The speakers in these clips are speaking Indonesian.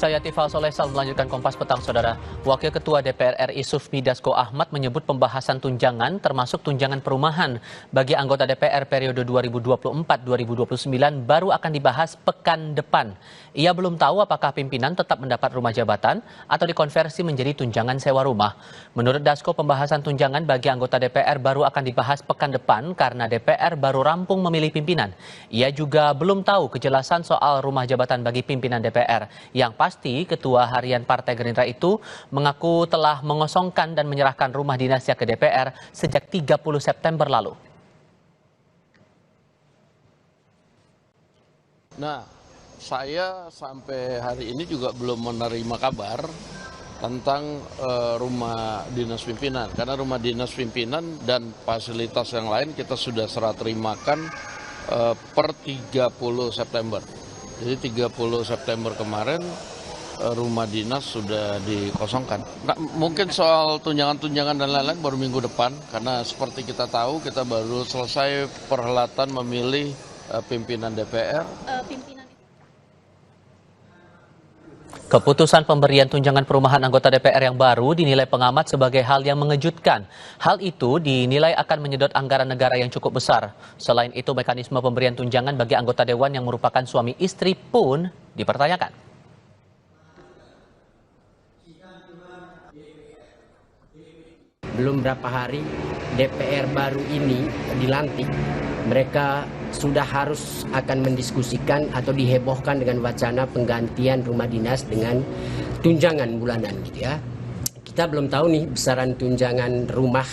Saya Tifal Solesal melanjutkan Kompas Petang, Saudara. Wakil Ketua DPR RI Sufmi Dasko Ahmad menyebut pembahasan tunjangan termasuk tunjangan perumahan bagi anggota DPR periode 2024-2029 baru akan dibahas pekan depan. Ia belum tahu apakah pimpinan tetap mendapat rumah jabatan atau dikonversi menjadi tunjangan sewa rumah. Menurut Dasko, pembahasan tunjangan bagi anggota DPR baru akan dibahas pekan depan karena DPR baru rampung memilih pimpinan. Ia juga belum tahu kejelasan soal rumah jabatan bagi pimpinan DPR. Yang pasti, Ketua Harian Partai Gerindra itu mengaku telah mengosongkan dan menyerahkan rumah dinasnya ke DPR sejak 30 September lalu. Nah, saya sampai hari ini juga belum menerima kabar tentang rumah dinas pimpinan. Karena rumah dinas pimpinan dan fasilitas yang lain kita sudah serah terimakan per 30 September. Jadi 30 September kemarin rumah dinas sudah dikosongkan. Nah, mungkin soal tunjangan-tunjangan dan lain-lain baru minggu depan, karena seperti kita tahu kita baru selesai perhelatan memilih pimpinan DPR. Keputusan pemberian tunjangan perumahan anggota DPR yang baru dinilai pengamat sebagai hal yang mengejutkan. Hal itu dinilai akan menyedot anggaran negara yang cukup besar. Selain itu, mekanisme pemberian tunjangan bagi anggota dewan yang merupakan suami istri pun dipertanyakan. Belum berapa hari DPR baru ini dilantik, mereka sudah harus akan mendiskusikan atau dihebohkan dengan wacana penggantian rumah dinas dengan tunjangan bulanan gitu ya. Kita belum tahu nih besaran tunjangan rumah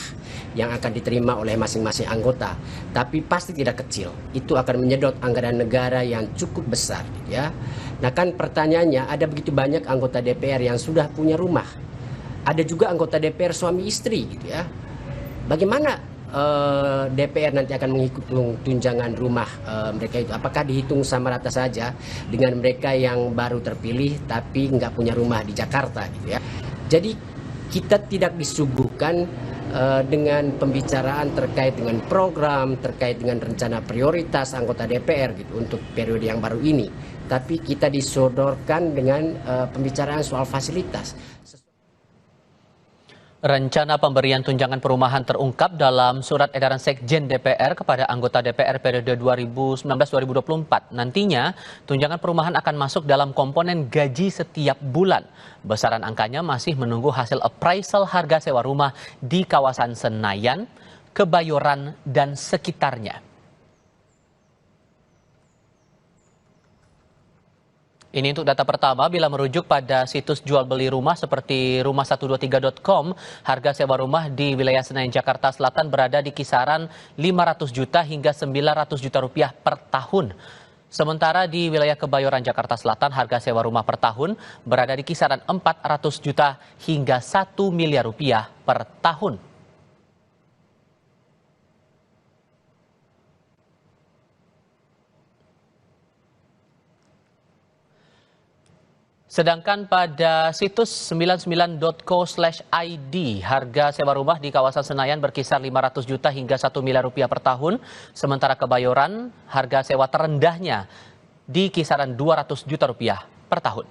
yang akan diterima oleh masing-masing anggota, tapi pasti tidak kecil. Itu akan menyedot anggaran negara yang cukup besar gitu ya. Nah kan pertanyaannya, ada begitu banyak anggota DPR yang sudah punya rumah. Ada juga anggota DPR suami istri gitu ya. Bagaimana DPR nanti akan menghitung tunjangan rumah mereka itu? Apakah dihitung sama rata saja dengan mereka yang baru terpilih tapi nggak punya rumah di Jakarta gitu ya? Jadi kita tidak disuguhkan dengan pembicaraan terkait dengan program, terkait dengan rencana prioritas anggota DPR gitu untuk periode yang baru ini. Tapi kita disodorkan dengan pembicaraan soal fasilitas. Rencana pemberian tunjangan perumahan terungkap dalam surat edaran Sekjen DPR kepada anggota DPR periode 2019-2024. Nantinya, tunjangan perumahan akan masuk dalam komponen gaji setiap bulan. Besaran angkanya masih menunggu hasil appraisal harga sewa rumah di kawasan Senayan, Kebayoran, dan sekitarnya. Ini untuk data pertama, bila merujuk pada situs jual beli rumah seperti rumah123.com, harga sewa rumah di wilayah Senayan, Jakarta Selatan berada di kisaran 500 juta hingga 900 juta rupiah per tahun. Sementara di wilayah Kebayoran, Jakarta Selatan, harga sewa rumah per tahun berada di kisaran 400 juta hingga 1 miliar rupiah per tahun. Sedangkan pada situs 99.co/id, harga sewa rumah di kawasan Senayan berkisar 500 juta hingga 1 miliar rupiah per tahun. Sementara Kebayoran, harga sewa terendahnya di kisaran 200 juta rupiah per tahun.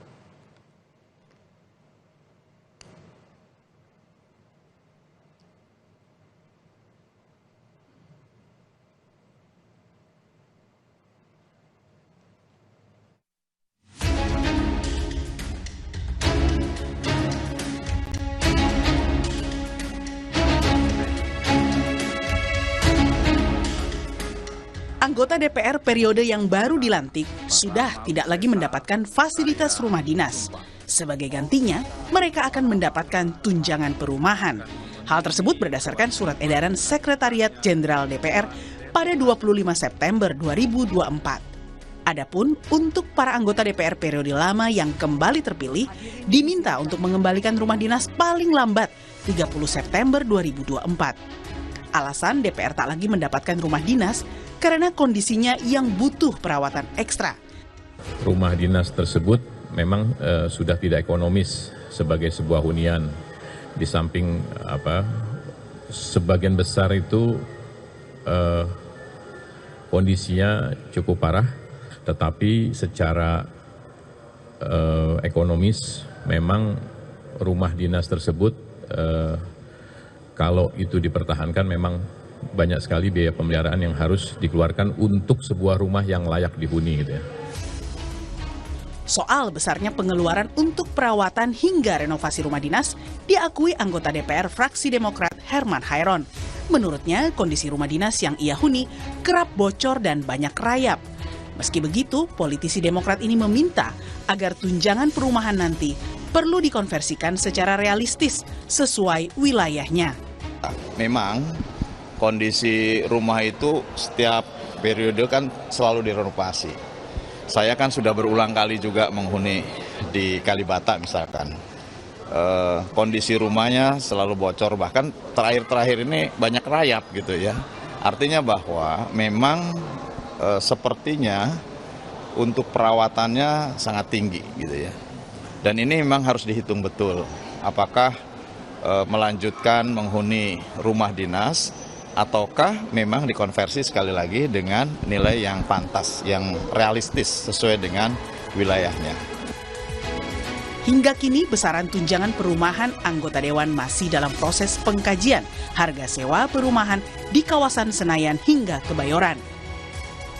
Anggota DPR periode yang baru dilantik sudah tidak lagi mendapatkan fasilitas rumah dinas. Sebagai gantinya, mereka akan mendapatkan tunjangan perumahan. Hal tersebut berdasarkan surat edaran Sekretariat Jenderal DPR pada 25 September 2024. Adapun untuk para anggota DPR periode lama yang kembali terpilih, diminta untuk mengembalikan rumah dinas paling lambat 30 September 2024. Alasan DPR tak lagi mendapatkan rumah dinas karena kondisinya yang butuh perawatan ekstra. Rumah dinas tersebut memang sudah tidak ekonomis sebagai sebuah hunian. Di samping sebagian besar itu kondisinya cukup parah, tetapi secara ekonomis, memang rumah dinas tersebut kalau itu dipertahankan memang banyak sekali biaya pemeliharaan yang harus dikeluarkan untuk sebuah rumah yang layak dihuni gitu ya. Soal besarnya pengeluaran untuk perawatan hingga renovasi rumah dinas diakui anggota DPR fraksi Demokrat Herman Hairon. Menurutnya, kondisi rumah dinas yang ia huni kerap bocor dan banyak rayap. Meski begitu, politisi Demokrat ini meminta agar tunjangan perumahan nanti perlu dikonversikan secara realistis sesuai wilayahnya. Memang kondisi rumah itu setiap periode kan selalu direnovasi. Saya kan sudah berulang kali juga menghuni di Kalibata misalkan. Kondisi rumahnya selalu bocor, bahkan terakhir-terakhir ini banyak rayap gitu ya. Artinya bahwa memang sepertinya untuk perawatannya sangat tinggi gitu ya. Dan ini memang harus dihitung betul. Apakah melanjutkan menghuni rumah dinas ataukah memang dikonversi sekali lagi dengan nilai yang pantas, yang realistis sesuai dengan wilayahnya. Hingga kini besaran tunjangan perumahan anggota Dewan masih dalam proses pengkajian harga sewa perumahan di kawasan Senayan hingga Kebayoran.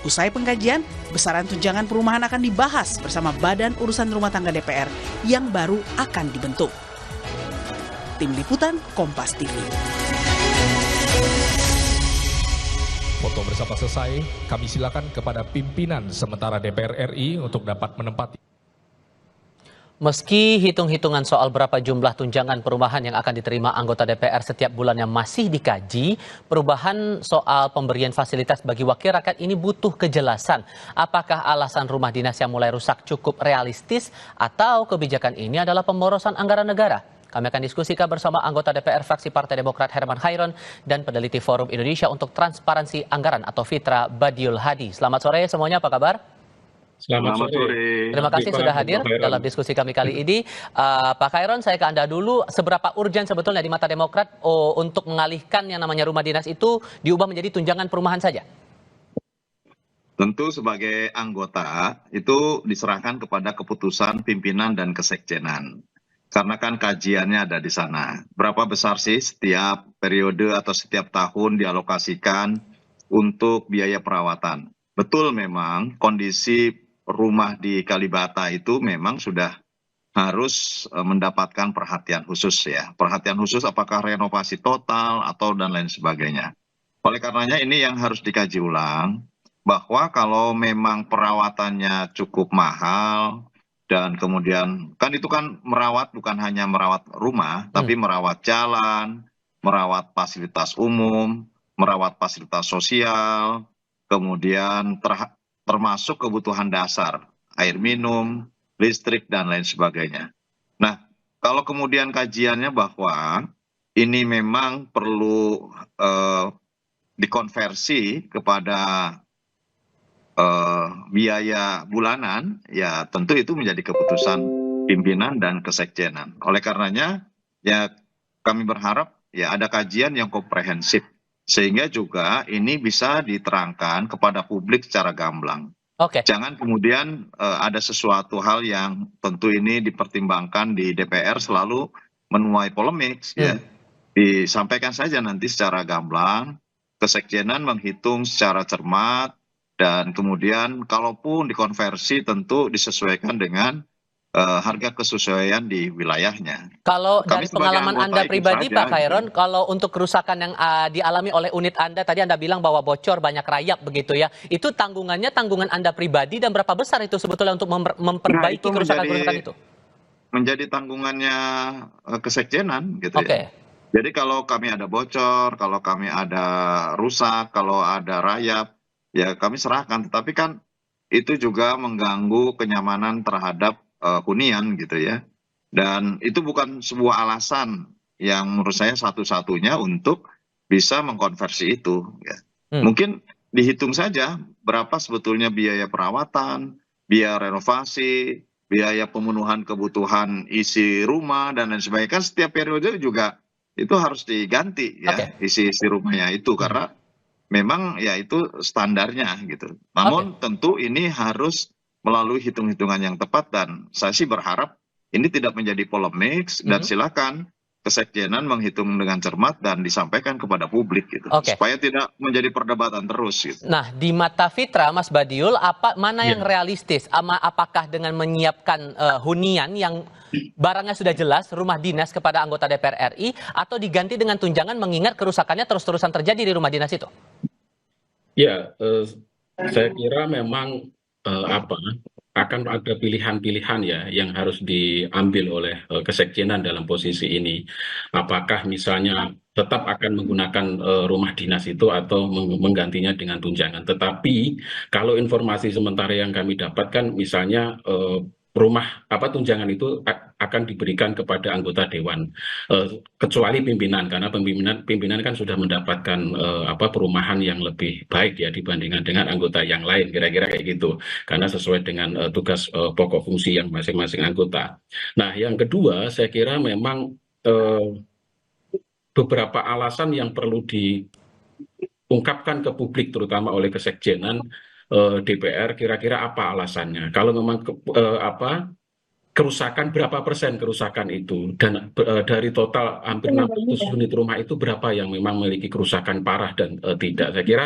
Usai pengkajian, besaran tunjangan perumahan akan dibahas bersama Badan Urusan Rumah Tangga DPR yang baru akan dibentuk. Tim Liputan Kompas TV. Foto bersama selesai, kami silakan kepada pimpinan sementara DPR RI untuk dapat menempati. Meski hitung-hitungan soal berapa jumlah tunjangan perumahan yang akan diterima anggota DPR setiap bulannya masih dikaji, perubahan soal pemberian fasilitas bagi wakil rakyat ini butuh kejelasan. Apakah alasan rumah dinas yang mulai rusak cukup realistis atau kebijakan ini adalah pemborosan anggaran negara? Kami akan diskusikan bersama anggota DPR fraksi Partai Demokrat Herman Hairon dan peneliti Forum Indonesia untuk Transparansi Anggaran atau Fitra Badiul Hadi. Selamat sore semuanya, apa kabar? Selamat sore. Terima kasih sudah hadir dalam diskusi kami kali ini. Pak Khairon, saya ke Anda dulu. Seberapa urgen sebetulnya di mata Demokrat untuk mengalihkan yang namanya rumah dinas itu diubah menjadi tunjangan perumahan saja? Tentu sebagai anggota itu diserahkan kepada keputusan pimpinan dan kesekjenan. Karena kan kajiannya ada di sana. Berapa besar sih setiap periode atau setiap tahun dialokasikan untuk biaya perawatan? Betul memang kondisi rumah di Kalibata itu memang sudah harus mendapatkan perhatian khusus ya. Perhatian khusus apakah renovasi total atau dan lain sebagainya. Oleh karenanya ini yang harus dikaji ulang bahwa kalau memang perawatannya cukup mahal dan kemudian kan itu kan merawat bukan hanya merawat rumah tapi merawat jalan, merawat fasilitas umum, merawat fasilitas sosial, kemudian termasuk kebutuhan dasar, air minum, listrik, dan lain sebagainya. Nah, kalau kemudian kajiannya bahwa ini memang perlu dikonversi kepada biaya bulanan, ya tentu itu menjadi keputusan pimpinan dan kesekjenan. Oleh karenanya, ya kami berharap ya ada kajian yang komprehensif. Sehingga juga ini bisa diterangkan kepada publik secara gamblang. Oke. Jangan kemudian ada sesuatu hal yang tentu ini dipertimbangkan di DPR selalu menuai polemik. Ya. Disampaikan saja nanti secara gamblang, kesekjenan menghitung secara cermat, dan kemudian kalaupun dikonversi tentu disesuaikan dengan harga kesesuaian di wilayahnya. Kalau Kami dari pengalaman Anda pribadi saja, Pak Khairon, kalau untuk kerusakan yang dialami oleh unit Anda, tadi Anda bilang bahwa bocor, banyak rayap begitu ya, itu tanggungannya tanggungan Anda pribadi dan berapa besar itu sebetulnya untuk memperbaiki kerusakan-kerusakan itu? Menjadi tanggungannya kesekjenan gitu Oke. ya. Jadi kalau kami ada bocor, kalau kami ada rusak, kalau ada rayap, ya kami serahkan. Tetapi kan itu juga mengganggu kenyamanan terhadap hunian gitu ya. Dan itu bukan sebuah alasan yang menurut saya satu-satunya untuk bisa mengkonversi itu. Ya. Mungkin dihitung saja berapa sebetulnya biaya perawatan, biaya renovasi, biaya pemenuhan kebutuhan isi rumah dan lain sebagainya. Kan setiap periode juga itu harus diganti ya isi rumahnya itu karena memang ya itu standarnya gitu. Namun tentu ini harus melalui hitung-hitungan yang tepat, dan saya sih berharap ini tidak menjadi polemik dan silakan Kesekjenan menghitung dengan cermat dan disampaikan kepada publik gitu, Oke. supaya tidak menjadi perdebatan terus gitu. Nah, di mata Fitra, Mas Badiul, mana yang realistis? Apakah dengan menyiapkan hunian yang barangnya sudah jelas, rumah dinas kepada anggota DPR RI, atau diganti dengan tunjangan mengingat kerusakannya terus-terusan terjadi di rumah dinas itu? Ya, saya kira memang akan ada pilihan-pilihan ya yang harus diambil oleh Kesekjenan dalam posisi ini. Apakah misalnya tetap akan menggunakan rumah dinas itu atau menggantinya dengan tunjangan. Tetapi kalau informasi sementara yang kami dapatkan, misalnya tunjangan itu akan diberikan kepada anggota dewan, kecuali pimpinan, karena pimpinan kan sudah mendapatkan perumahan yang lebih baik ya dibandingkan dengan anggota yang lain, kira-kira kayak gitu, karena sesuai dengan tugas pokok fungsi yang masing-masing anggota. Nah, yang kedua saya kira memang beberapa alasan yang perlu diungkapkan ke publik terutama oleh Kesekjenan DPR, kira-kira apa alasannya? Kalau memang kerusakan, berapa persen kerusakan itu, dan dari total hampir 600 unit rumah itu berapa yang memang memiliki kerusakan parah dan tidak. Saya kira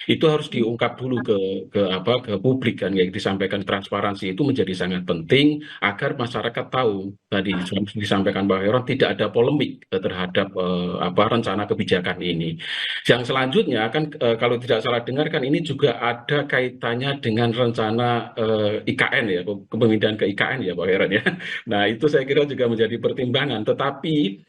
itu harus diungkap dulu ke publik, kan, yang disampaikan transparansi itu menjadi sangat penting agar masyarakat tahu. Tadi disampaikan Pak Heron, tidak ada polemik terhadap rencana kebijakan ini. Yang selanjutnya kan kalau tidak salah dengar kan ini juga ada kaitannya dengan rencana IKN ya, pemindahan ke IKN ya Pak Heron ya. Nah, itu saya kira juga menjadi pertimbangan. Tetapi,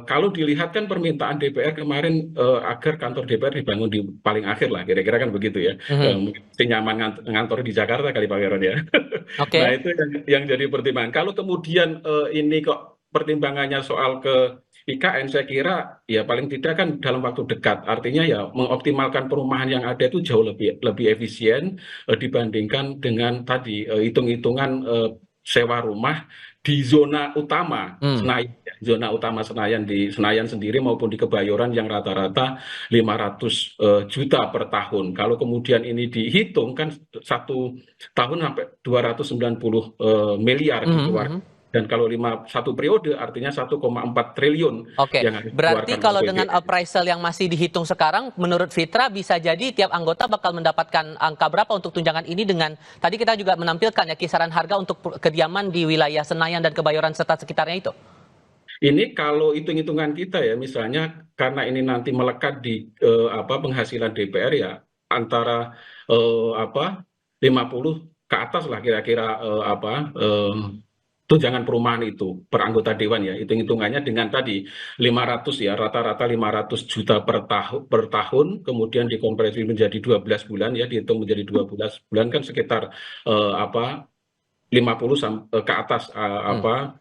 kalau dilihat kan permintaan DPR kemarin agar kantor DPR dibangun di paling akhir lah, kira-kira kan begitu ya. Mesti nyaman ngantor di Jakarta kali Pak Heron ya. Oke. Nah, itu yang jadi pertimbangan. Kalau kemudian ini kok pertimbangannya soal ke IKN, saya kira ya paling tidak kan dalam waktu dekat. Artinya ya mengoptimalkan perumahan yang ada itu jauh lebih efisien dibandingkan dengan tadi hitung-hitungan sewa rumah di zona utama Senayan, zona utama Senayan, di Senayan sendiri maupun di Kebayoran yang rata-rata 500 juta per tahun. Kalau kemudian ini dihitung kan satu tahun sampai 290 miliar dikeluarkan. Dan kalau satu periode artinya 1,4 triliun. Oke, yang harus berarti dikeluarkan kalau oleh dengan PDN. appraisal yang masih dihitung sekarang, menurut Fitra bisa jadi tiap anggota bakal mendapatkan angka berapa untuk tunjangan ini, dengan tadi kita juga menampilkan ya kisaran harga untuk kediaman di wilayah Senayan dan Kebayoran serta sekitarnya itu. Ini kalau hitung-hitungan kita ya, misalnya karena ini nanti melekat di penghasilan DPR ya antara 50 ke atas lah kira-kira tunjangan perumahan itu per anggota dewan ya, hitung-hitungannya dengan tadi 500 ya, rata-rata 500 juta per tahun, kemudian dikonversi menjadi 12 bulan ya, dihitung menjadi 12 bulan kan sekitar 50 ke atas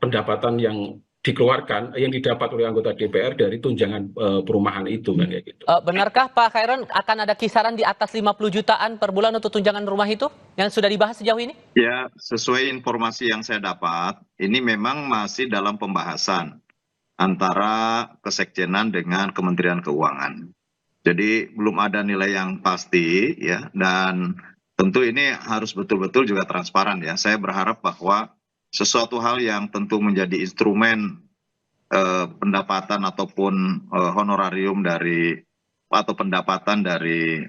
pendapatan yang dikeluarkan, yang didapat oleh anggota DPR dari tunjangan perumahan itu kan ya gitu. Benarkah Pak Khairon akan ada kisaran di atas 50 jutaan per bulan untuk tunjangan rumah itu yang sudah dibahas sejauh ini? Ya, sesuai informasi yang saya dapat, ini memang masih dalam pembahasan antara Kesekjenan dengan Kementerian Keuangan. Jadi belum ada nilai yang pasti ya, dan tentu ini harus betul-betul juga transparan ya. Saya berharap bahwa sesuatu hal yang tentu menjadi instrumen pendapatan ataupun honorarium atau pendapatan dari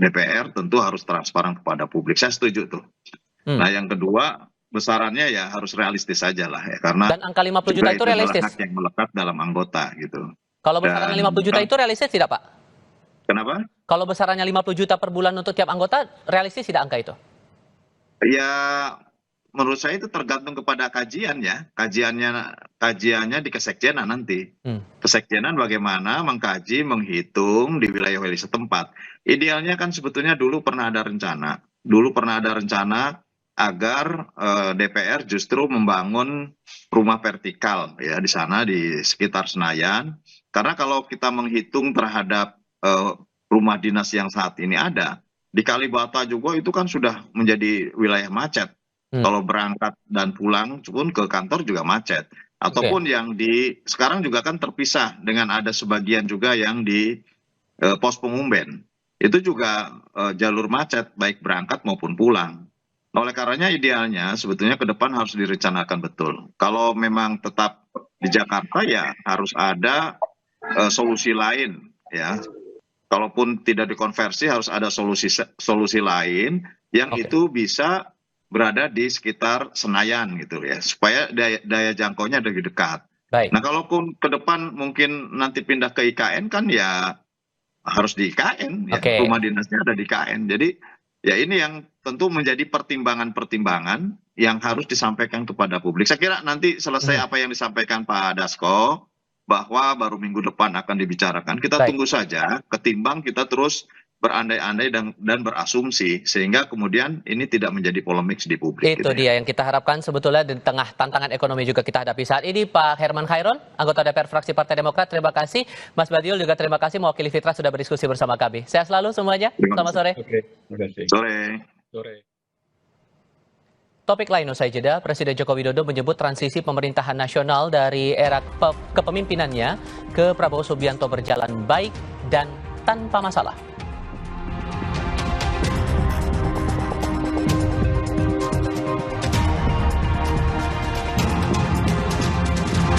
DPR tentu harus transparan kepada publik. Saya setuju tuh. Nah, yang kedua, besarannya ya harus realistis saja lah ya, karena dan angka 50 juta itu realistis. Hak yang melekat dalam anggota gitu. Kalau besarannya 50 juta itu realistis tidak, Pak? Kenapa? Kalau besarannya 50 juta per bulan untuk tiap anggota, realistis tidak angka itu? Ya, menurut saya itu tergantung kepada kajian ya. Kajiannya di Kesekjenan nanti. Kesekjenan bagaimana mengkaji, menghitung di wilayah-wilayah setempat. Idealnya kan sebetulnya dulu pernah ada rencana agar DPR justru membangun rumah vertikal ya di sana di sekitar Senayan. Karena kalau kita menghitung terhadap rumah dinas yang saat ini ada di Kalibata juga, itu kan sudah menjadi wilayah macet. Kalau berangkat dan pulang pun ke kantor juga macet. Ataupun yang sekarang juga kan terpisah dengan ada sebagian juga yang di pos Pengumben. Itu juga jalur macet baik berangkat maupun pulang. Nah, oleh karenanya idealnya sebetulnya ke depan harus direncanakan betul. Kalau memang tetap di Jakarta ya harus ada solusi lain ya. Kalaupun tidak dikonversi harus ada solusi lain yang itu bisa berada di sekitar Senayan gitu ya, supaya daya jangkaunya lebih dekat. Baik. Nah, kalaupun ke depan mungkin nanti pindah ke IKN kan ya harus di IKN ya, rumah dinasnya ada di IKN. Jadi ya ini yang tentu menjadi pertimbangan-pertimbangan yang harus disampaikan kepada publik. Saya kira nanti selesai apa yang disampaikan Pak Dasko, bahwa baru minggu depan akan dibicarakan. Kita tunggu saja, ketimbang kita terus berandai-andai dan berasumsi, sehingga kemudian ini tidak menjadi polemik di publik. Itu dia yang kita harapkan sebetulnya di tengah tantangan ekonomi juga kita hadapi saat ini. Pak Herman Khairon, anggota DPR fraksi Partai Demokrat, terima kasih. Mas Badiul juga terima kasih mewakili Fitra sudah berdiskusi bersama kami. Sehat selalu semuanya. Selamat sore. Terima kasih. Sore. Topik lain usai jeda, Presiden Joko Widodo menyebut transisi pemerintahan nasional dari era kepemimpinannya ke Prabowo Subianto berjalan baik dan tanpa masalah.